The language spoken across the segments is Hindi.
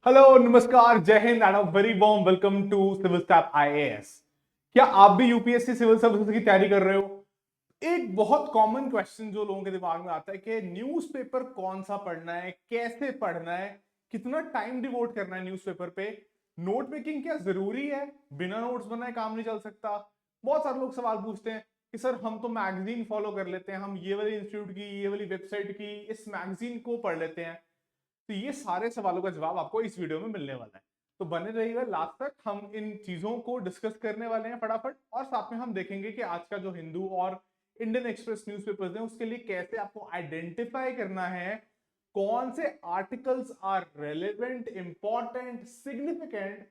हेलो नमस्कार जय हिंद and very warm welcome to civil staff IAS. क्या आप भी यूपीएससी सिविल सर्विसेज की तैयारी कर रहे हो? एक बहुत कॉमन क्वेश्चन जो लोगों के दिमाग में आता है कि न्यूज़पेपर कौन सा पढ़ना है, कैसे पढ़ना है, कितना टाइम डिवोट करना है न्यूज़पेपर पे, नोट मेकिंग क्या जरूरी है, बिना नोट्स बनाए काम नहीं चल सकता। बहुत सारे लोग सवाल पूछते हैं कि सर हम तो मैगजीन फॉलो कर लेते हैं, हम ये वाली इंस्टीट्यूट की, ये वाली वेबसाइट की, इस मैगजीन को पढ़ लेते हैं। तो ये सारे सवालों का जवाब आपको इस वीडियो में मिलने वाला है। तो बने रहिएगा लास्ट तक, हम इन चीजों को डिस्कस करने वाले हैं फटाफट, और साथ में हम देखेंगे कि आज का जो हिंदू और इंडियन एक्सप्रेस न्यूज़पेपर्स हैं उसके लिए कैसे आपको आइडेंटिफाई करना है कौन से articles are relevant, important, significant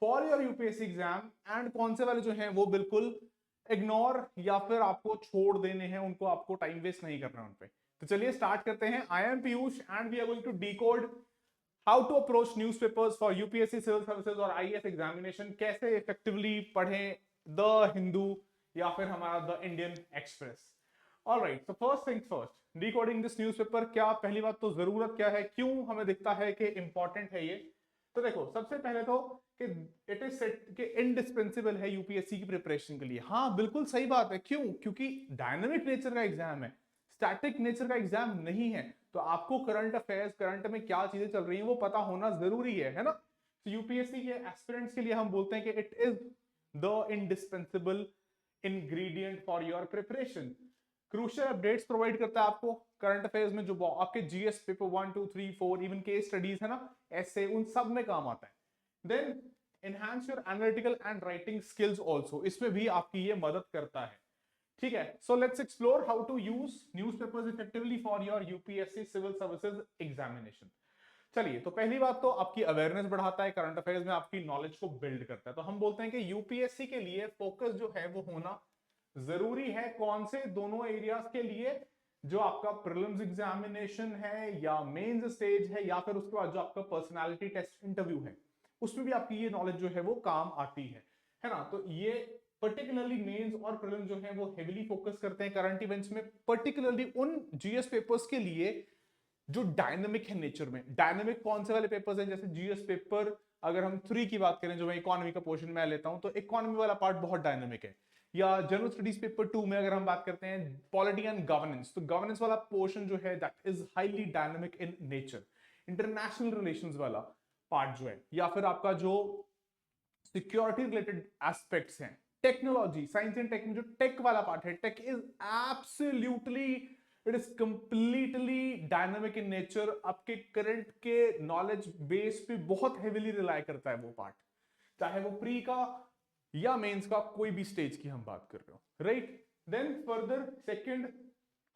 for your UPSC exam, and कौन से वाले जो हैं वो बिल्कुल इग्नोर या फिर आपको छोड़ देने हैं, उनको आपको टाइम वेस्ट नहीं करना है उन पे। तो चलिए स्टार्ट करते हैं। I am Piyush and we are going to decode how to approach newspapers for UPSC civil services और आईएएस एग्जामिनेशन। कैसे इफेक्टिवली पढ़ें द हिंदू या फिर हमारा the Indian Express. Alright, so first things first, decoding this newspaper. क्या पहली बात तो जरूरत क्या है, क्यों हमें दिखता है कि इंपॉर्टेंट है ये? तो देखो, सबसे पहले तो कि इट इज सेट कि इंडिस्पेंसिबल है यूपीएससी की प्रिपरेशन के लिए। हाँ बिल्कुल सही बात है। क्यों? क्योंकि डायनामिक नेचर का एग्जाम है, स्टैटिक नेचर का एग्जाम नहीं है। तो आपको करंट अफेयर्स, करंट में क्या चीजें चल रही हैं वो पता होना जरूरी है ना? तो यूपीएससी के एस्पिरेंट्स के लिए हम बोलते हैं कि it is the indispensable ingredient for your preparation. Crucial updates provide करता है आपको करंट अफेयर्स में, जो आपके GS paper 1 2 3 4 even case studies है ना, ऐसे उन सब में काम आता है। Then enhance your analytical and writing skills also, इसमें भी आपकी ये मदद करता है। ठीक है, so let's explore how to use newspapers effectively for your UPSC civil services examination. चलिए, तो पहली बात तो आपकी अवेयरनेस बढ़ाता है, करंट अफेयर्स में आपकी नॉलेज को बिल्ड करता है। तो हम बोलते हैं कि यूपीएससी के लिए फोकस जो है वो होना जरूरी है। कौन से? दोनों एरियाज के लिए, जो आपका प्रीलिम्स एग्जामिनेशन है या मेंस स्टेज है, या फिर उसके बाद जो आपका पर्सनालिटी टेस्ट इंटरव्यू है, उसमें भी आपकी ये नॉलेज जो है वो काम आती है ना? तो ये पर्टिकुलरली मेंस और प्रीलिम्स जो है वो हेवीली फोकस करते हैं करंट इवेंट्स में, पर्टिकुलरली उन जीएस पेपर्स के लिए जो डायनेमिक है नेचर में। डायनेमिक कौन से वाले पेपर्स हैं? जैसे जीएस पेपर अगर हम 3 की बात करें, जो मैं इकोनॉमी का पोर्शन में लेता हूं, तो इकोनॉमी वाला पार्ट बहुत डायनेमिक है। या जनरल स्टडीज पेपर 2 में अगर हम बात करते हैं पॉलिटी एंड गवर्नेंस, तो गवर्नेंस वाला पोर्शन जो है that is highly dynamic in nature. International relations वाला पार्ट जो है, या फिर आपका जो सिक्योरिटी रिलेटेड एस्पेक्ट्स हैं, टेक्नोलॉजी, साइंस एंड टेक, जो टेक वाला पार्ट है, tech is absolutely, it is completely dynamic in nature. आपके करंट के नॉलेज बेस पे बहुत हेवीली रिलाई करता है वो पार्ट, चाहे वो प्री का या मेंस का, कोई भी स्टेज की हम बात कर रहे हो, राइट? देन फर्दर सेकंड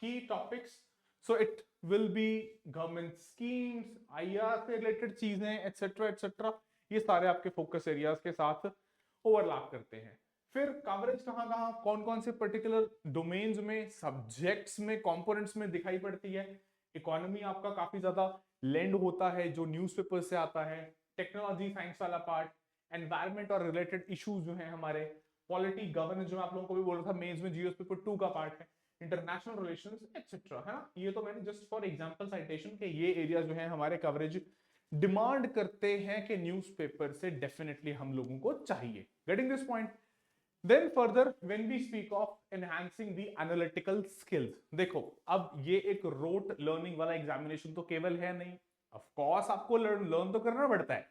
की topics, so it will be government schemes, IR से रिलेटेड चीजें, एटसेट्रा एटसेट्रा। ये सारे आपके फोकस एरियाज के साथ ओवरलैप करते हैं। फिर कवरेज कहाँ कहाँ, कौन कौन से पर्टिकुलर डोमेन्स में, सब्जेक्ट्स में, कंपोनेंट्स में दिखाई पड़ती है। इकोनॉमी आपका काफी ज्यादा लेंड होता है जो न्यूज़पेपर से आता है। टेक्नोलॉजी, साइंस वाला पार्ट, एनवायरमेंट और रिलेटेड इश्यूज जो हैं हमारे, पॉलिटी, गवर्नेंस, जो मैं आप लोगों को भी बोल रहा था मेंस में जीएस पेपर 2 का पार्ट है, इंटरनेशनल रिलेशंस एक्सेट्रा, है ना? ये तो मैंने जस्ट फॉर एग्जांपल साइटेशन के ये एरिया जो है हमारे कवरेज डिमांड करते हैं कि न्यूज़पेपर से डेफिनेटली हम लोगों को चाहिए। Getting this point? Then further when we speak of enhancing the analytical skills, देखो अब ये एक रोट लर्निंग वाला एग्जामिनेशन तो केवल है नहीं। ऑफ कोर्स आपको लर्न तो करना पड़ता है,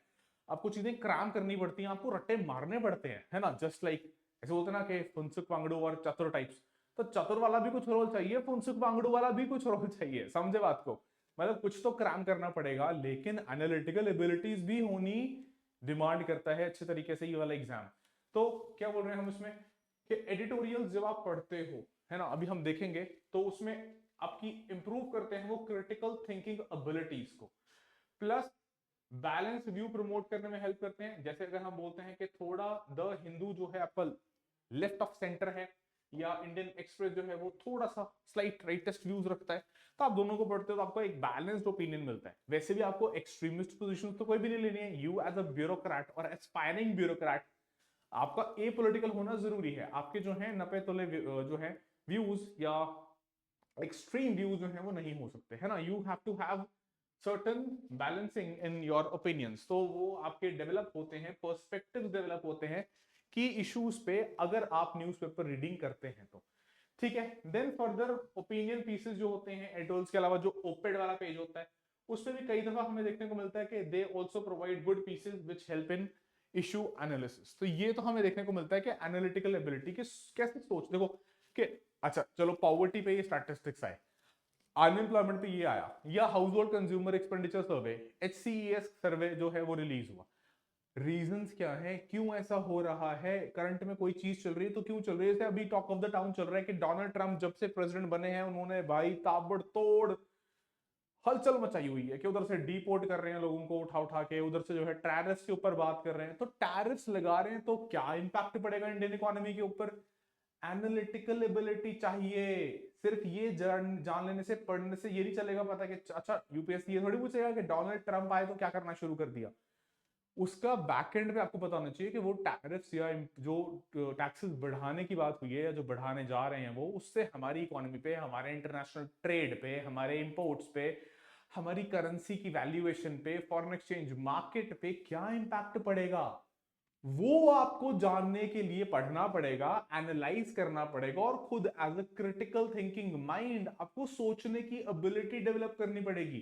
आपको चीजें क्राम करनी पड़ती हैं, आपको रट्टे मारने पड़ते हैं, है ना? जस्ट लाइक ऐसे बोलते ना कि फुनसुक वांगडू और चतुर टाइप्स, तो चतुर वाला भी कुछ रोल चाहिए, फुनसुक वांगडू वाला भी कुछ रोल चाहिए। समझे बात को? मतलब कुछ तो क्राम करना पड़ेगा, लेकिन एनालिटिकल एबिलिटीज भी होनी डिमांड करता है अच्छे तरीके से ये वाला एग्जाम। तो क्या बोल रहे हैं हम इसमें कि एडिटोरियल जब आप पढ़ते हो, है ना, अभी हम देखेंगे, तो उसमें आपकी इंप्रूव करते हैं वो क्रिटिकल थिंकिंग एबिलिटीज को, प्लस बैलेंस व्यू प्रमोट करने में हेल्प करते हैं। जैसे अगर हम बोलते हैं कि थोड़ा द हिंदू जो है आपका लेफ्ट ऑफ सेंटर है, या इंडियन एक्सप्रेस जो है वो थोड़ा सा स्लाइट राइटेस्ट व्यूज रखता है, तो आप दोनों को पढ़ते हो तो आपको एक बैलेंस्ड ओपिनियन मिलता है। वैसे भी आपको एक्सट्रीमिस्ट पोजीशन तो कोई भी नहीं लेनी है। यू एज अ ब्यूरोक्रेट और एस्पायरिंग ब्यूरोक्रेट, आपका ए पॉलिटिकल होना जरूरी है। आपके जो है नपे तोले जो है व्यूज या एक्सट्रीम व्यूज जो है वो नहीं हो सकते, है ना? You have to have certain balancing in your opinions, तो वो आपके डेवलप होते हैं, पर्सपेक्टिव डेवलप होते हैं कि इश्यूज पे, अगर आप न्यूज़पेपर रीडिंग करते हैं तो। ठीक है, देन फर्दर ओपिनियन पीसेस जो होते हैं एडिटोरियल्स के अलावा, जो ओपेड वाला पेज होता है, उसमें भी कई दफा हमें देखने को मिलता है कि they also provide good pieces which help in issue analysis. तो ये तो हमें देखने को मिलता है कि एनालिटिकल एबिलिटी की कैसे सोच, देखो कि अच्छा चलो पॉवर्टी पे ये स्टैटिस्टिक्स आए, अनएम्प्लॉयमेंट पे ये आया, या हाउस होल्ड कंज्यूमर एक्सपेंडिचर सर्वे, HCES सर्वे जो है वो रिलीज हुआ, रीजंस क्या है, क्यों ऐसा हो रहा है, करंट में कोई चीज चल रही है तो क्यों चल रही है। जैसे अभी टॉक ऑफ द टाउन चल रहा है कि डोनाल्ड ट्रंप जब से प्रेसिडेंट बने हैं उन्होंने भाई ताबड़तोड़ हलचल मचाई हुई है कि उधर से डीपोर्ट कर रहे हैं लोगों को उठा उठा के, उधर से जो है टैरिफ्स के ऊपर बात कर रहे हैं, तो टैरिफ्स लगा रहे हैं तो क्या इंपैक्ट पड़ेगा इंडियन इकोनॉमी के ऊपर। एनालिटिकल एबिलिटी चाहिए, सिर्फ ये जान लेने से, पढ़ने से ये नहीं चलेगा पता कि अच्छा यूपीएससी ये थोड़ी पूछेगा कि डोनाल्ड ट्रंप आए तो क्या करना शुरू कर दिया। उसका बैकएंड पे आपको पता होना चाहिए कि वो टैरिफ्स या जो टैक्सेस बढ़ाने की बात हुई है या जो बढ़ाने जा रहे हैं वो, उससे हमारी इकोनॉमी पे, हमारे इंटरनेशनल ट्रेड पे, हमारे इंपोर्ट्स पे, हमारी करेंसी की वैल्यूएशन पे, फॉरेन एक्सचेंज मार्केट पे क्या इंपैक्ट पड़ेगा, वो आपको जानने के लिए पढ़ना पड़ेगा, एनालाइज करना पड़ेगा, और खुद as a critical thinking mind आपको सोचने की एबिलिटी डेवलप करनी पड़ेगी।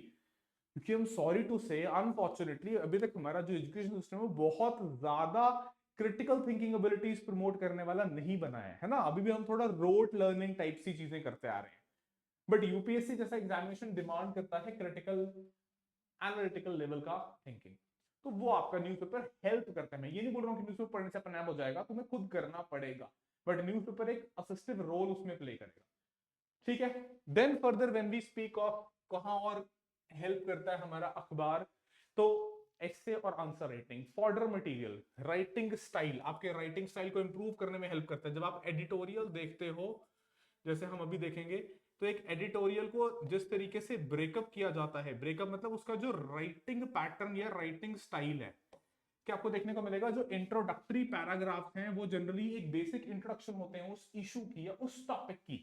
क्योंकि हम सॉरी टू से अनफॉर्चुनेटली अभी तक हमारा जो एजुकेशन सिस्टम है बहुत ज्यादा क्रिटिकल थिंकिंग एबिलिटीज प्रमोट करने वाला नहीं बना है ना। अभी भी हम थोड़ा रोट लर्निंग टाइप सी चीजें करते आ रहे हैं। बट यूपीएससी जैसा एग्जामिनेशन डिमांड करता है क्रिटिकल एनालिटिकल लेवल का थिंकिंग, तो वो आपका न्यूज़पेपर हेल्प करता है। मैं ये नहीं बोल रहा हूँ कि न्यूज़पेपर पढ़ने से अपने आप हो जाएगा, तुम्हें खुद करना पड़ेगा, बट न्यूज़पेपर एक असिस्टिव रोल उसमें प्ले करेगा। ठीक है, then further when we speak of कहां और हेल्प करता है हमारा अखबार, तो एसे और answer writing, fodder material, writing style, आपके राइटिंग स्टाइल को इंप्रूव करने में हेल्प करता है। जब आप एडिटोरियल देखते हो, जैसे हम अभी देखेंगे, तो एक एडिटोरियल को जिस तरीके से ब्रेकअप किया जाता है, ब्रेकअप मतलब उसका जो राइटिंग पैटर्न या राइटिंग स्टाइल है, कि आपको देखने को मिलेगा जो इंट्रोडक्टरी पैराग्राफ्स हैं वो जनरली एक बेसिक इंट्रोडक्शन होते हैं उस इशू की या उस टॉपिक की,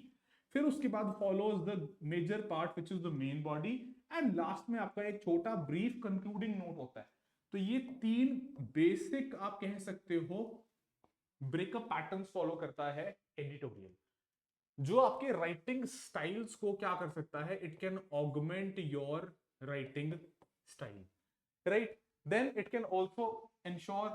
फिर उसके बाद follows the major part which is the main body, and last में आपका एक छोटा ब्रीफ कंक्लूडिंग नोट होता है। तो ये तीन बेसिक आप कह सकते हो ब्रेकअप पैटर्न्स फॉलो करता है एडिटोरियल, जो आपके राइटिंग स्टाइल्स को क्या कर सकता है, it can augment your writing style, right. Then it can also ensure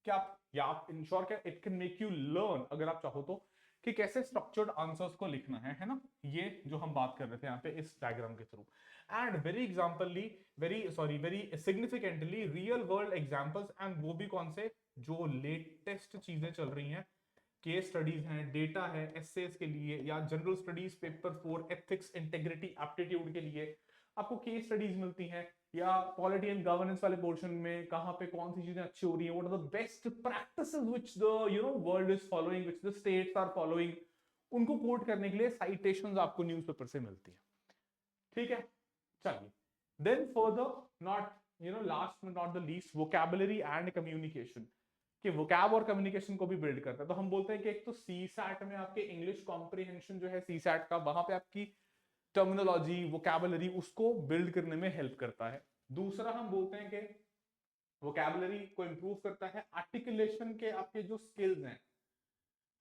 क्या आप, या आप इंश्योर क्या, it can make you learn, अगर आप चाहो तो, कि कैसे स्ट्रक्चर्ड आंसर्स को लिखना है ना। ये जो हम बात कर रहे थे यहाँ पे इस डायग्राम के through, and very एग्जाम्पली, very significantly real world examples, and वो भी कौन से, जो लेटेस्ट चीजें चल रही हैं, केस स्टडीज हैं, डेटा है एसेस के लिए, या general studies paper 4 ethics integrity aptitude के लिए आपको केस स्टडीज मिलती हैं, या पॉलिटी एंड गवर्नेंस वाले पोर्शन में कहां पे कौन सी चीजें अच्छी हो रही हैं, what are the best practices which the world is following, which the states are following, उनको कोट करने के लिए साइटेशंस आपको न्यूज़पेपर से मिलती है। ठीक है, चलिए, देन फर्दर, नॉट लास्ट में not the least, vocabulary and communication, कि वोकैब और कम्युनिकेशन को भी बिल्ड करता है। तो हम बोलते हैं कि एक तो सी सैट में आपके इंग्लिश कॉम्प्रिहेंशन जो है सी सैट का, वहां पे आपकी टर्मिनोलॉजी, वोकैबुलरी, उसको बिल्ड करने में हेल्प करता है। दूसरा हम बोलते हैं कि वोकैबुलरी को इंप्रूव करता है, आर्टिकुलेशन के आपके जो स्किल्स हैं,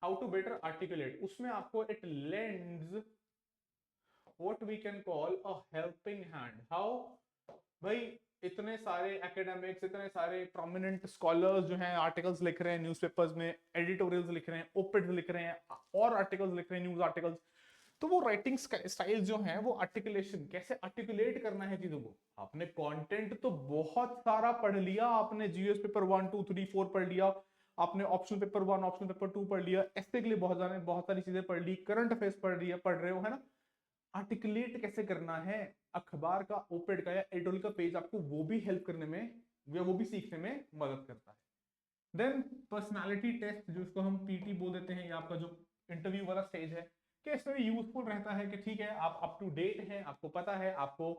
हाउ टू बेटर आर्टिकुलेट, उसमें आपको it lends what we can call a helping hand, how, भाई इतने सारे एकेडमिक्स, इतने सारे प्रोमिनेंट स्कॉलर्स जो हैं आर्टिकल्स लिख रहे हैं न्यूज़पेपर्स में, एडिटोरियल्स लिख रहे हैं, ओपिड्स लिख रहे हैं, और आर्टिकल्स लिख रहे हैं, न्यूज आर्टिकल्स, तो वो राइटिंग स्टाइल जो है, वो आर्टिकुलेशन, कैसे आर्टिकुलेट करना है चीजों को। आपने कंटेंट तो बहुत सारा पढ़ लिया, आपने जीएस पेपर 1 2 3 4 पढ़ लिया, आपने ऑप्शनल पेपर 1 ऑप्शनल पेपर 2 पढ़ लिया, ऐसे के लिए बहुत सारी चीजें पढ़ ली, करंट अफेयर्स पढ़ रहे हो, है ना। आर्टिकुलेट कैसे करना है, अखबार का, ओपेड का या एडिटोरियल का पेज आपको वो भी हेल्प करने में या वो भी सीखने में मदद करता है। देन पर्सनालिटी टेस्ट, जिसको हम पीटी बोल देते हैं, या आपका जो इंटरव्यू वाला स्टेज है, कि इसमें भी यूजफुल रहता है कि ठीक है आप अप टू डेट हैं, आपको पता है आपको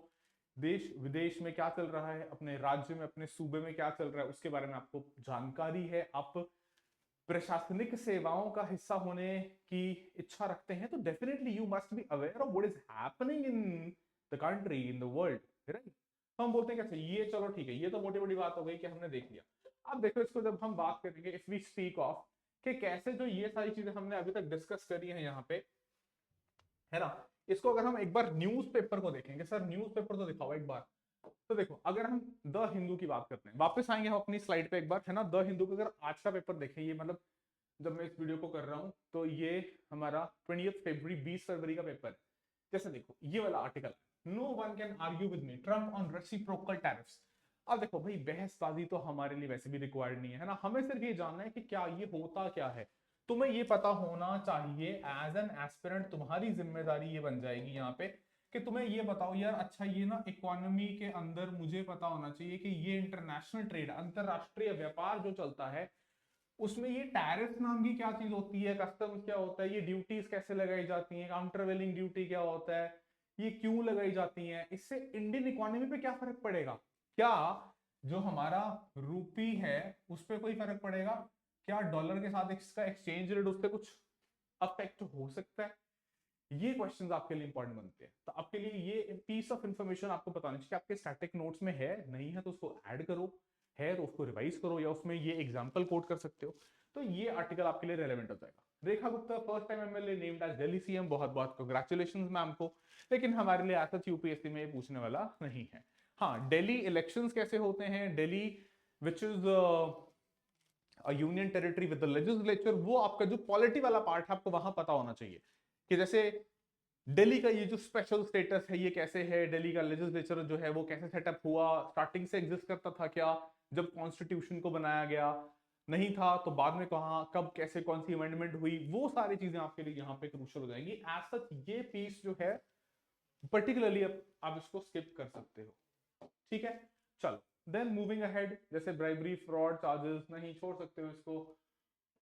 देश विदेश में क्या चल रहा है, अपने राज्य में, अपने सूबे में क्या चल रहा है, उसके बारे में आपको जानकारी है, आप प्रशासनिक सेवाओं का हिस्सा होने की इच्छा रखते हैं, तो definitely you must be aware of what is happening in the country, in the world, right. तो हम बोलते हैं कैसे, ये चलो ठीक है, ये तो मोटी मोटी बात हो गई कि हमने देख लिया। अब देखो इसको जब हम बात करेंगे, इफ वी स्पीक ऑफ कि कैसे जो ये सारी चीजें हमने अभी तक डिस्कस करी है यहाँ पे, है ना, इसको अगर हम एक बार न्यूज़पेपर को देखेंगे, सर न्यूज़पेपर तो दिखाओ एक बार। तो देखो अगर हम द हिंदू की बात करते हैं, वापस आएंगे हम अपनी स्लाइड पे एक बार, है ना, द हिंदू का अगर आज का पेपर देखें, ये मतलब जब मैं इस वीडियो को कर रहा हूँ तो ये हमारा 20 फरवरी 20 फरवरी का पेपर है। जैसे देखो ये वाला article, no one can argue with me, Trump on reciprocal tariffs. अब देखो भाई बहसबाजी तो हमारे लिए वैसे भी रिक्वायर्ड नहीं है ना, हमें सिर्फ ये जानना है कि क्या ये होता क्या है। तुम्हें ये पता होना चाहिए एज एन एस्पिरेंट, तुम्हारी जिम्मेदारी ये बन जाएगी यहाँ पे कि तुम्हें ये बताओ यार, अच्छा ये ना इकोनॉमी के अंदर मुझे पता होना चाहिए कि ये इंटरनेशनल ट्रेड, अंतरराष्ट्रीय व्यापार जो चलता है, उसमें ये टैरिफ नाम की क्या चीज होती है, कस्टम्स क्या होता है, ये ड्यूटीज कैसे लगाई जाती हैं, काउंटरवेलिंग ड्यूटी क्या होता है, ये क्यों लगाई जाती हैं, इससे इंडियन इकोनॉमी पे क्या फर्क पड़ेगा, क्या जो हमारा रूपी है उस पर कोई फर्क पड़ेगा, क्या डॉलर के साथ इसका एक्सचेंज रेट उस पर कुछ अफेक्ट हो सकता है, ये क्वेश्चंस आपके लिए इंपॉर्टेंट बनते हैं। तो आपके लिए ये पीस ऑफ इंफॉर्मेशन आपको बताना चाहिए, आपके स्टैटिक नोट्स में है, नहीं है तो उसको ऐड करो, है तो उसको रिवाइज करो, या उसमें ये एग्जांपल कोट कर सकते हो, तो ये आर्टिकल आपके लिए रेलेवेंट हो जाएगा। Rekha Gupta first time MLA named as Delhi CM, बहुत बहुत कांग्रेचुलेशंस मैम को, लेकिन हमारे लिए ऐसा यूपीएससी में ये पूछने वाला नहीं है। हाँ, दिल्ली इलेक्शंस कैसे होते हैं, Delhi which is union territory with the legislature, वो आपका जो पॉलिटी वाला पार्ट है आपको वहां पता होना चाहिए कि जैसे दिल्ली का ये जो स्पेशल स्टेटस है ये कैसे है, दिल्ली का लेजिस्लेचर जो है वो कैसे सेटअप हुआ, स्टार्टिंग से एग्जिस्ट करता था क्या, जब कॉन्स्टिट्यूशन को बनाया गया, नहीं था तो बाद में कहा, कब कैसे कौन सी अमेंडमेंट हुई, वो सारी चीजें आपके लिए यहाँ पे क्रूशियल हो जाएंगी। एज सच ये पीस जो है पर्टिकुलरली आप इसको स्किप कर सकते हो, ठीक है। चलो देन मूविंग अहेड, जैसे ब्राइबरी फ्रॉड चार्जेस नहीं छोड़ सकते हो इसको।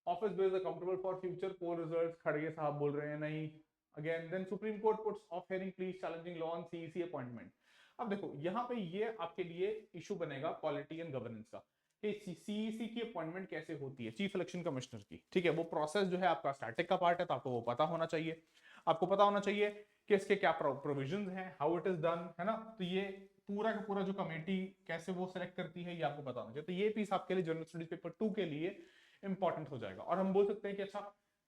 Office based accountable for future poll results, खड़गे साहब बोल रहे हैं नहीं। Again then Supreme Court puts off hearing pleas challenging law on CEC appointment. अब देखो यहाँ पे ये आपके लिए इशू बनेगा पॉलिटी एंड गवर्नेंस का कि सीईसी की अपॉइंटमेंट कैसे होती है, चीफ इलेक्शन कमिश्नर की, ठीक है, वो प्रोसेस जो है आपका स्टैटिक का पार्ट है तो आपको वो पता होना चाहिए। आपको पता होना चाहिए कि इसके क्या प्रोविजंस हैं, हाउ इट इज डन, है ना, तो ये पूरा का पूरा जो कमेटी कैसे वो सिलेक्ट करती है ये आपको पता होना चाहिए। तो ये पीस आपके लिए जनरल स्टडीज पेपर 2 के लिए इंपॉर्टेंट हो जाएगा। और हम बोल सकते हैं कि अच्छा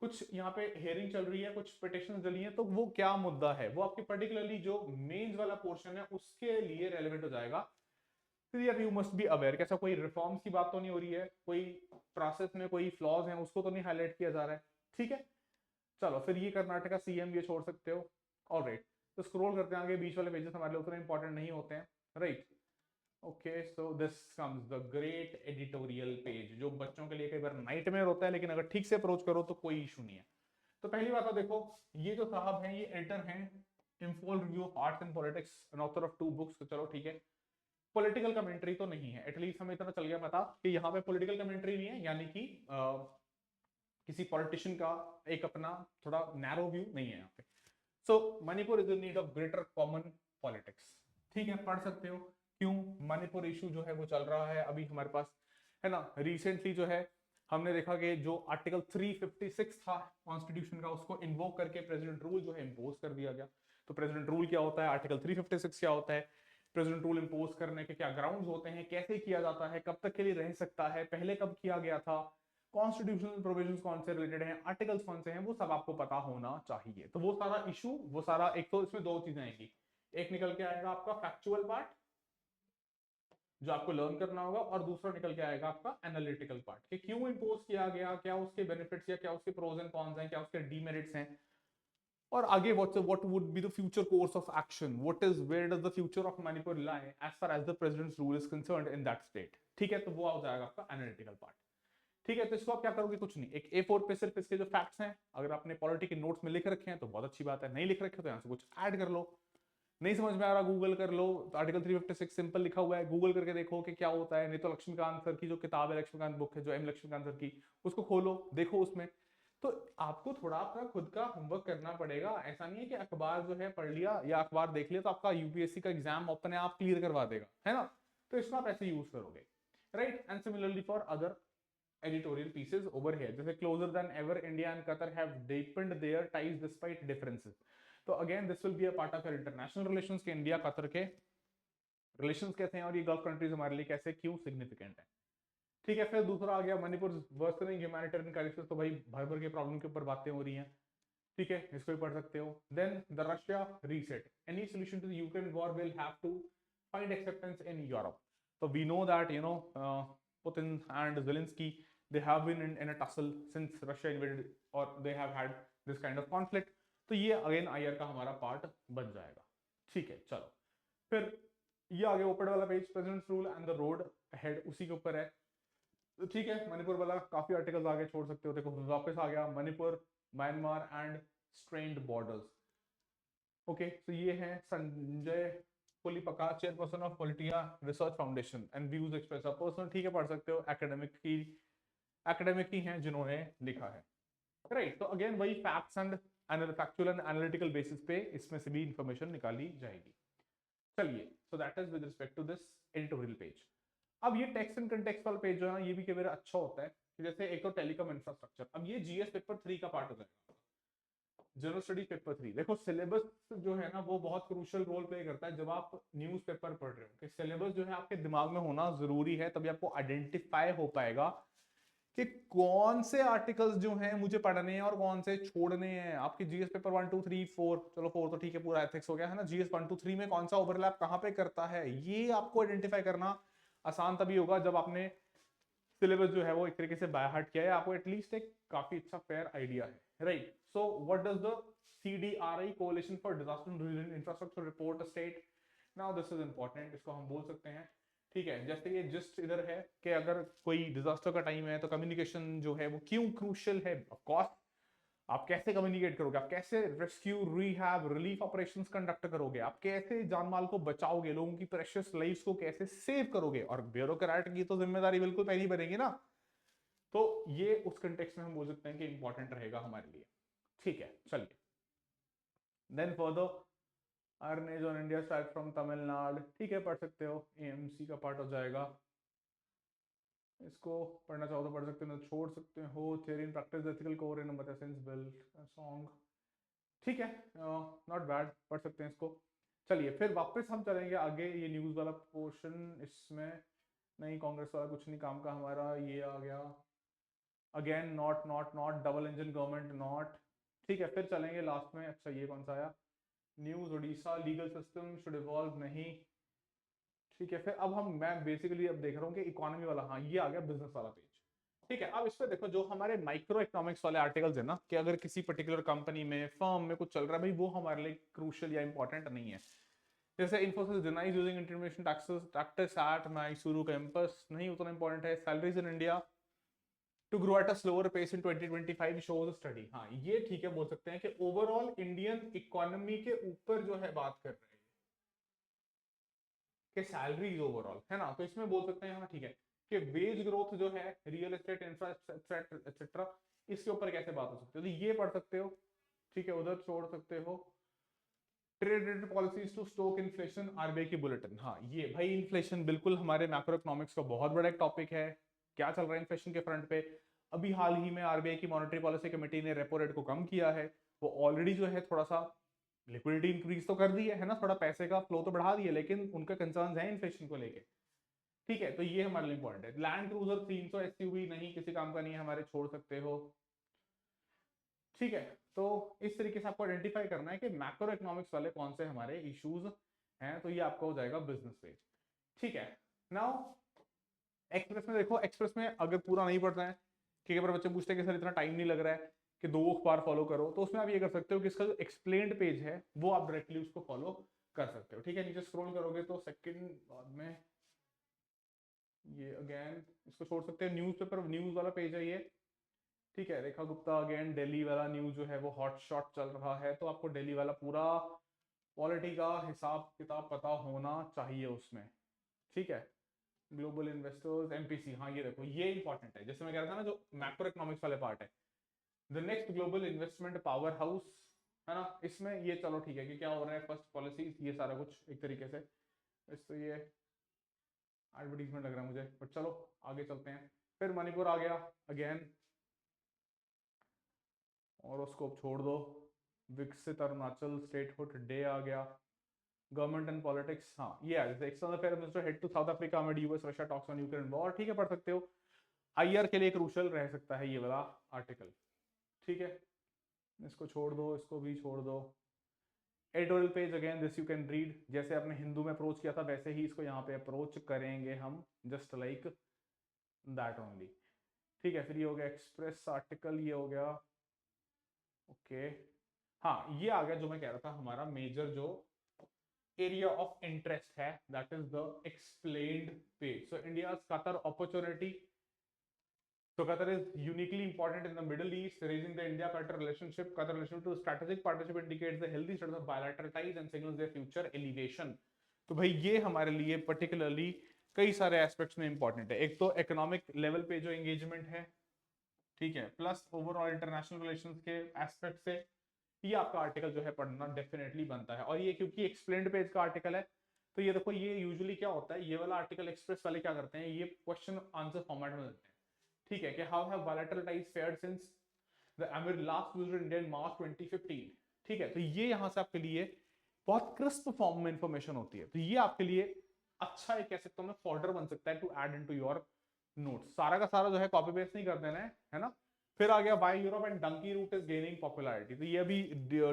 कुछ यहाँ पे हेयरिंग चल रही है, कुछ पिटिशन चली है, तो वो क्या मुद्दा है, वो आपकी पर्टिकुलरली जो मेंस वाला पोर्शन है उसके लिए रेलेवेंट हो जाएगा। फिर यार यू मस्ट बी अवेयर कि ऐसा कोई रिफॉर्म्स की बात तो नहीं हो रही है, कोई प्रोसेस में कोई फ्लॉज हैं उसको तो नहीं हाईलाइट किया जा रहा है, ठीक है। चलो फिर ये कर्नाटका सीएम ये छोड़ सकते हो, ऑलराइट। तो स्क्रॉल करते हैं आगे, बीच वाले पेजेस हमारे लिए उतने इंपॉर्टेंट नहीं होते हैं, right. Okay so this comes the great editorial page, जो बच्चों के लिए कई बार नाइटमेयर होता है, लेकिन अगर ठीक से अप्रोच करो तो कोई इशू नहीं है। तो पहली बात तो देखो, ये जो साहब हैं ये एडिटर हैं Imphal review of arts and politics, an author of 2 books, तो चलो ठीक है। पॉलिटिकल कमेंट्री तो नहीं है, एटलीस्ट हमें इतना चल गया पता कि यहाँ पे पॉलिटिकल कमेंट्री नहीं है, यानी कि किसी पॉलिटिशियन का एक अपना थोड़ा नैरो व्यू नहीं है यहाँ पे। So Manipur is in need of greater common politics, ठीक है, पढ़ सकते हो। क्यों, मणिपुर इशू जो है वो चल रहा है अभी हमारे पास, है ना। रिसेंटली जो है हमने देखा कि जो आर्टिकल 356 था कॉन्स्टिट्यूशन का, उसको इन्वोक करके प्रेसिडेंट रूल जो है इम्पोज कर दिया गया। तो प्रेसिडेंट रूल क्या होता है, आर्टिकल 356 क्या होता है, प्रेसिडेंट रूल इम्पोज करने के क्या ग्राउंड्स होते हैं, कैसे किया जाता है, कब तक के लिए रह सकता है, पहले कब किया गया था, कॉन्स्टिट्यूशनल प्रोविजंस कौन से रिलेटेड हैं, आर्टिकल्स कौन से हैं, वो सब आपको पता होना चाहिए। तो वो सारा इशू, वो सारा, एक तो इसमें 2 चीजें आएंगी, एक निकल के आएगा आपका फैक्चुअल पार्ट जो आपको लर्न करना होगा, और दूसरा निकल के आएगा आपका एनालिटिकल पार्ट कि क्यों इंपोज किया गया, क्या उसके बेनिफिट्स या क्या उसके प्रोज एंड कॉन्स हैं, क्या उसके डीमेरिट्स हैं, और आगे what would be the future course of action, where does the future of Manipur lie as far as the president's rule is concerned in that state, ठीक है। तो वो आ जाएगा आपका एनालिटिकल पार्ट, ठीक है। तो इसको आप क्या करोगे, कुछ नहीं, एक A4 पे सिर्फ इसके जो फैक्ट्स हैं अगर आपने पॉलिटी के नोट्स में लिख रखे हैं तो बहुत अच्छी बात है, नहीं लिख रखे तो यहाँ से कुछ ऐड कर लो, नहीं समझ में आ रहा गूगल कर लो, तो आर्टिकल 356 सिंपल लिखा हुआ है, गूगल करके देखो कि क्या होता है, नहीं तो लक्ष्मीकांत सर की जो किताब है, लक्ष्मीकांत बुक है जो एम लक्ष्मीकांत सर की, उसको खोलो देखो उसमें। तो आपको थोड़ा अपना खुद का होमवर्क करना पड़ेगा, ऐसा नहीं है कि अखबार जो है पढ़ लिया या अखबार देख लिया तो आपका यूपीएससी का एग्जाम अपने आप क्लियर करवा देगा, है ना। तो इसको आप ऐसे यूज करोगे, right. And similarly for other editorial pieces over here, जैसे closer than ever India and Qatar have deepened their ties despite differences, तो again this will be a part of your international relations के इंडिया कतर के रिलेशंस कैसे हैं और ये गल्फ कंट्रीज हमारे लिए कैसे क्यों सिग्निफिकेंट है। ठीक है, फिर दूसरा आ गया मणिपुर वर्सनिंग ह्यूमैनिटेरियन क्राइसिस, तो भाई भर भर के प्रॉब्लम के ऊपर बातें हो रही हैं। ठीक है, इसको भी पढ़ सकते हो। Then the Russia reset, any solution to the Ukraine war will have to find acceptance in Europe. तो we know that Putin and Zelensky, they have been in a tussle since Russia invaded or they have had this kind of conflict। तो ये अगेन आईआर का हमारा पार्ट बन जाएगा। ठीक है, चलो फिर ये आगे ओपन वाला page, presidents rule and the road ahead, उसी के ऊपर है। तो ठीक है, मणिपुर वाला काफी आर्टिकल्स आगे छोड़ सकते हो। देखो वापस आ गया Manipur, Myanmar and strained borders. Okay, तो ये है Sanjay Pulipaka, chairperson of Politeia research foundation and views expressed personal. ठीक है, पढ़ सकते हो, एकेडमिक ही हैं जिन्होंने लिखा है। राइट, तो अगेन वही facts and factual and analytical basis पे इसमें से भी इंफॉर्मेशन निकाली जाएगी। चलिए, so that is with respect to this editorial page. अब ये टेक्स्ट एंड कंटेक्स्ट वाला पेज जो है ना, ये भी कई बार अच्छा होता है। जैसे एक तो टेलीकॉम इंफ्रास्ट्रक्चर, अब ये जीएस पेपर 3 का पार्ट हो जाएगा। जनरल स्टडी पेपर 3, देखो सिलेबस जो है ना वो बहुत क्रूशियल रोल प्ले करता है जब आप न्यूज पेपर पढ़ रहे हो, कि सिलेबस जो है आपके दिमाग में होना जरूरी है, तभी आपको आइडेंटिफाई हो पाएगा कि कौन से आर्टिकल्स जो हैं मुझे पढ़ने हैं और कौन से छोड़ने हैं। आपके जीएस पेपर 1 2 3 4, चलो 4 तो ठीक है, पूरा एथिक्स हो गया है ना, जीएस 1 2 3 में कौन सा ओवरलैप कहां पे करता है, ये आपको आइडेंटिफाई करना आसान तभी होगा जब आपने सिलेबस जो है वो एक तरीके से बाय हार्ट किया है, आपको एटलीस्ट एक काफी अच्छा फेयर आइडिया है। Right, so what does the CDRI coalition for disaster infrastructure report state. Now this is important, इसको हम बोल सकते हैं। ठीक है, जैसे ये जस्ट इधर है कि अगर कोई डिजास्टर का टाइम है तो कम्युनिकेशन जो है वो क्यों क्रूशियल है। ऑफ कोर्स आप कैसे कम्युनिकेट करोगे, आप कैसे rescue rehab relief operations conduct करोगे, आप कैसे जान माल को बचाओगे, लोगों की प्रेशियस लाइफ्स को कैसे सेव करोगे, और ब्यूरोक्रेट की तो जिम्मेदारी बिल्कुल पहली बनेगी ना। तो ये उस कंटेक्स्ट में हम बोल सकते हैं कि इंपॉर्टेंट रहेगा हमारे लिए। ठीक है, चलिए then further अर्नेज on India strike from Tamil Nadu. ठीक है, पढ़ सकते हो, एएमसी का पार्ट हो जाएगा। इसको पढ़ना चाहो तो पढ़ सकते हो, छोड़ सकते हो। Theory in practice ethical core in sense bill song. ठीक है, नॉट बैड, पढ़ सकते हैं इसको। चलिए फिर वापस हम चलेंगे आगे, ये न्यूज वाला पोर्शन इसमें नहीं, कांग्रेस वाला कुछ नहीं काम का हमारा, ये आ गया again not not not double engine government not. ठीक है, फिर चलेंगे लास्ट में। अच्छा ये कौन सा आया, news Odisha legal system should evolve नहीं। ठीक है, फिर अब मैं बेसिकली अब देख रहा हूँ कि इकोनॉमी वाला, हाँ ये आ गया बिजनेस वाला पेज। ठीक है, अब इस पे देखो जो हमारे माइक्रो इकोनॉमिक्स वाले आर्टिकल्स है ना, कि अगर किसी पर्टिकुलर कंपनी में फर्म में कुछ चल रहा है भाई, वो हमारे लिए क्रूशियल या इंपॉर्टेंट नहीं है। जैसे Infosys denies using information taxes at Mysuru campus, नहीं उतना इंपॉर्टेंट है। Salaries in India to grow at a slower pace in 2025 shows study, हाँ ये ठीक है, बोल सकते हैं कि ओवरऑल इंडियन इकोनॉमी के ऊपर जो है बात कर रहे हैं कि सैलरीज ओवरऑल है ना, तो इसमें बोल सकते हैं हाँ ठीक है कि वेज ग्रोथ जो है, रियल एस्टेट इंफ्रास्ट्रक्चर एक्सेट्रा, इसके ऊपर कैसे बात हो सकती है, तो ये पढ़ सकते हो। ठीक है, उधर छोड़ सकते हो trade rate policies to stoke inflation, RBI की बुलेटिन। हाँ ये भाई इन्फ्लेशन बिल्कुल हमारे मैक्रो इकोनॉमिक्स का बहुत बड़ा एक टॉपिक है। क्या चल रहा है इन्फ्लेशन के फ्रंट पे, अभी हाल ही में आरबीआई की मॉनेटरी पॉलिसी कमेटी ने रेपो रेट को कम किया है। वो ऑलरेडी जो है थोड़ा सा लिक्विडिटी इंक्रीज तो कर दी है ना, थोड़ा पैसे का फ्लो तो बढ़ा दिया, लेकिन उनका कंसर्न्स है इन्फ्लेशन को लेके। ठीक है, तो ये हमारे लिए इंपॉर्टेंट है। लैंड क्रूजर 300 एसयूवी नहीं, किसी काम का नहीं है हमारे, छोड़ सकते हो। ठीक है, तो इस तरीके से आपको आइडेंटिफाई करना है कि मैक्रो इकोनॉमिक्स वाले कौन से हमारे इश्यूज हैं, तो ये आपका हो जाएगा बिजनेस पेज। ठीक है, नाउ एक्सप्रेस में देखो, एक्सप्रेस में अगर पूरा नहीं पढ़ना है, ठीक है, पर बच्चे पूछते हैं कि सर इतना टाइम नहीं लग रहा है कि 2 अखबार फॉलो करो, तो उसमें आप ये कर सकते हो कि इसका जो एक्सप्लेन्ड पेज है वो आप डायरेक्टली उसको फॉलो कर सकते हो। ठीक है, नीचे स्क्रॉल करोगे तो सेकंड बाद में ये अगेन इसको छोड़ सकते हैं, न्यूज़पेपर न्यूज वाला पेज है ये। ठीक है, रेखा गुप्ता अगेन दिल्ली वाला न्यूज जो है वो हॉट शॉट चल रहा है, तो आपको दिल्ली वाला पूरा पॉलिटी का हिसाब किताब पता होना चाहिए उसमें। ठीक है, ग्लोबल इन्वेस्टर्स एमपीसी, हाँ ये देखो ये इंपॉर्टेंट है, जैसे मैं कह रहा था ना जो मैक्रो इकोनॉमिक्स वाले पार्ट है, the next global investment power house है ना, इसमें ये चलो ठीक है कि क्या हो रहा है, फर्स्ट पॉलिसीज, ये सारा कुछ एक तरीके से। इस तो ये एडवर्टीजमेंट लग रहा है मुझे, बट चलो आगे चलते हैं। फिर मणिपुर आ गया अगेन, और उसको छोड़ दो। विकसित अरुणाचल स्टेटहुड डे आ गया। गवर्नमेंट एंड पॉलिटिक्स, हाँ ये जैसे external affair minister head to South Africa में US Russia talks on Ukraine war, ठीक है पढ़ सकते हो। आईआर के लिए क्रूशल रह सकता है ये वाला आर्टिकल, ठीक है। इसको छोड़ दो, इसको भी छोड़ दो। Editorial page again this you can read, जैसे आपने हिंदू में अप्रोच किया था वैसे ही इसको यहाँ पे अप्रोच करेंगे हम, जस्ट लाइक दैट ओनली, ठीक है। फिर ये हो गया एक्सप्रेस आर्टिकल, ये हो गया ओके। हाँ ये आ गया जो मैं कह रहा था, हमारा मेजर जो एरिया ऑफ इंटरेस्ट है, that is the explained page. So India Qatar opportunity, so Qatar is uniquely important in the Middle East, raising the India-Qatar relationship. Qatar relationship to strategic partnership indicates the healthy status of bilateral ties and signals their future elevation. तो भाई ये हमारे लिए particularly कई सारे एस्पेक्ट्स में इंपॉर्टेंट है। एक तो इकोनॉमिक लेवल पे जो एंगेजमेंट है, ठीक है, प्लस ओवरऑल इंटरनेशनल रिलेशंस के एस्पेक्ट से ये आपका आर्टिकल जो है पढ़ना डेफिनेटली बनता है। और ये क्योंकि एक्सप्लेन्ड पेज का आर्टिकल है, तो ये देखो ये यूजुअली क्या होता है, ये वाला आर्टिकल एक्सप्रेस वाले क्या करते हैं, ये क्वेश्चन आंसर फॉर्मेट में देते हैं, ठीक है, कि how have bilateral ties fared since the emir last visited India in March 2015, ठीक है। तो ये यहां से आपके लिए बहुत क्रिस्प फॉर्म में इंफॉर्मेशन होती है, तो ये आपके लिए अच्छा एक कह सकता हूं मैं फॉर्डर बन सकता है to add into your notes. सारा का सारा जो है कॉपी पेस्ट नहीं कर देना है ना। फिर आ गया why Europe and donkey route is gaining popularity, तो ये अभी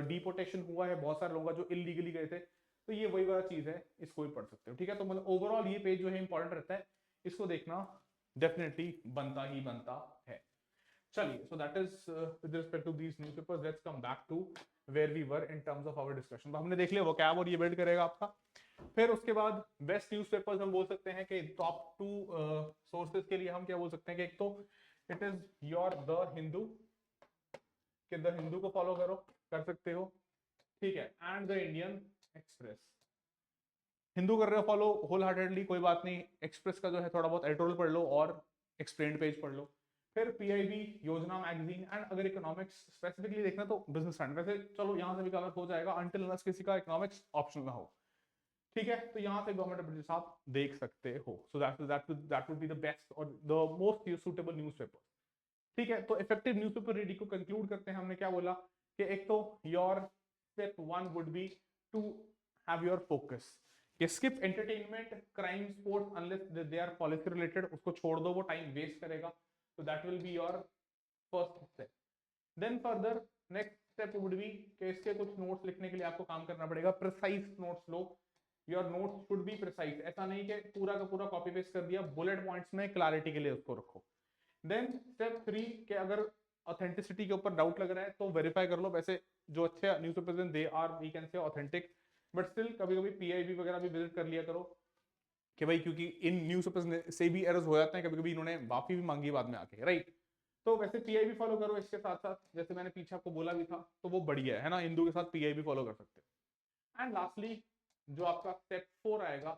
डिपोर्टेशन हुआ है बहुत सारे लोगों का जो इलीगली गए थे, तो ये वही वाला चीज है, इसको भी पढ़ सकते हो, ठीक है। तो मतलब ओवरऑल ये पेज जो है इंपॉर्टेंट रहता है, इसको देखना डेफिनेटली बनता ही बनता है। चलिए, so that is with respect to these newspapers, let's come back to where we were in terms of our discussion. तो हमने देख लिया वोकैब और ये बिल्ड करेगा आपका। फिर उसके बाद बेस्ट न्यूज़पेपर्स हम बोल सकते हैं कि टॉप टू सोर्सेज के लिए हम क्या बोल सकते हैं कि एक तो it is your the Hindu, कि द हिंदू को फॉलो करो, कर सकते हो, ठीक है, and the Indian express. Hindu कर रहे हो फॉलो होल हार्टेडली, कोई बात नहीं, एक्सप्रेस का जो है थोड़ा बहुत एडिटोरियल पढ़ लो और एक्सप्लेन्ड पेज पढ़ लो। फिर पीआईबी, योजना मैगजीन, एंड अगर इकोनॉमिक्स स्पेसिफिकली देखना तो बिजनेस स्टैंड। वैसे चलो यहाँ से भी कवर हो जाएगा अनटिल अनलेस किसी का इकोनॉमिक्स ऑप्शनल ना हो, ठीक है। तो यहाँ से गवर्नमेंट अपडेट्स आप देख सकते हो। So that would be the best और द मोस्ट सूटेबल न्यूज़पेपर, ठीक है। तो इफेक्टिव न्यूज़पेपर रीडिंग को कंक्लूड करते हैं। हमने क्या बोला कि एक तो your step one would be to have your focus, कि skip entertainment, crime, sports unless they are policy related, उसको छोड़ दो, वो टाइम वेस्ट करेगा। तो that will be your first step. Then further next step would B कि इसके कुछ नोट्स लिखने के लिए आपको काम करना पड़ेगा, precise notes low. Your notes should be precise, ऐसा नहीं कि पूरा का पूरा कॉपी पेस्ट कर दिया, बुलेट पॉइंट्स में क्लैरिटी के लिए उसको रखो। देन स्टेप 3 के अगर ऑथेंटिसिटी के ऊपर डाउट लग रहा है तो वेरीफाई कर लो। वैसे जो अच्छे newspapers they are we can say authentic, but still कभी कभी पीआईबी वगैरह भी विजिट कर लिया करो, कि भाई क्योंकि इन न्यूज़पेपर्स से भी एरर्स हो जाते हैं, कभी कभी इन्होंने माफी भी मांगी बाद में आके, राइट। तो वैसे पीआईबी फॉलो करो, इसके साथ साथ जैसे मैंने पीछे आपको बोला भी था, तो वो बढ़िया है ना, हिंदू के साथ पीआईबी फॉलो कर सकते हो। एंड लास्टली जो आपका स्टेप 4 आएगा,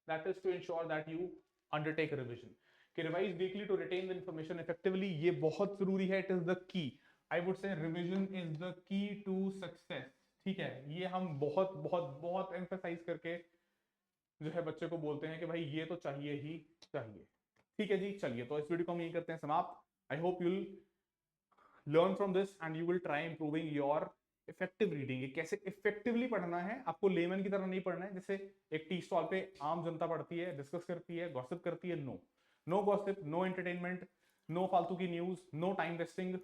that is to ensure that you undertake revision, कि revise weekly to retain the information effectively. ये बहुत जरूरी है, it is the key, I would say revision is the key to success, ठीक है। ये हम बहुत बहुत बहुत एम्फेसाइज करके जो है बच्चे को बोलते हैं कि भाई ये तो चाहिए ही चाहिए, ठीक है जी। चलिए, तो इस वीडियो को हम यही करते हैं समाप्त। I hope you'll learn from this and you will try improving your effective reading. कैसे इफेक्टिवली पढ़ना है, आपको लेमन की तरह नहीं पढ़ना है जैसे एक टी स्टॉल पे आम जनता पढ़ती है, डिस्कस करती है, गॉसिप करती है। No, no gossip, no entertainment, no फालतू की news, no time wasting,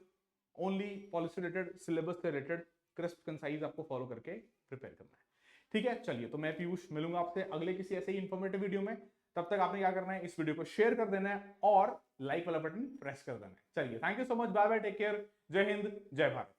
only policy related, syllabus से रिलेटेड, क्रिस्प कंसाइज आपको फॉलो करके प्रिपेयर करना है, ठीक है। चलिए, तो मैं पीयूष मिलूंगा आपसे अगले किसी ऐसे ही इंफॉर्मेटिव वीडियो में। तब तक आपने क्या करना है, इस वीडियो को शेयर कर देना है और लाइक वाला बटन प्रेस कर देना है। चलिए, thank you so much, bye bye, take care, जय हिंद, जय भारत।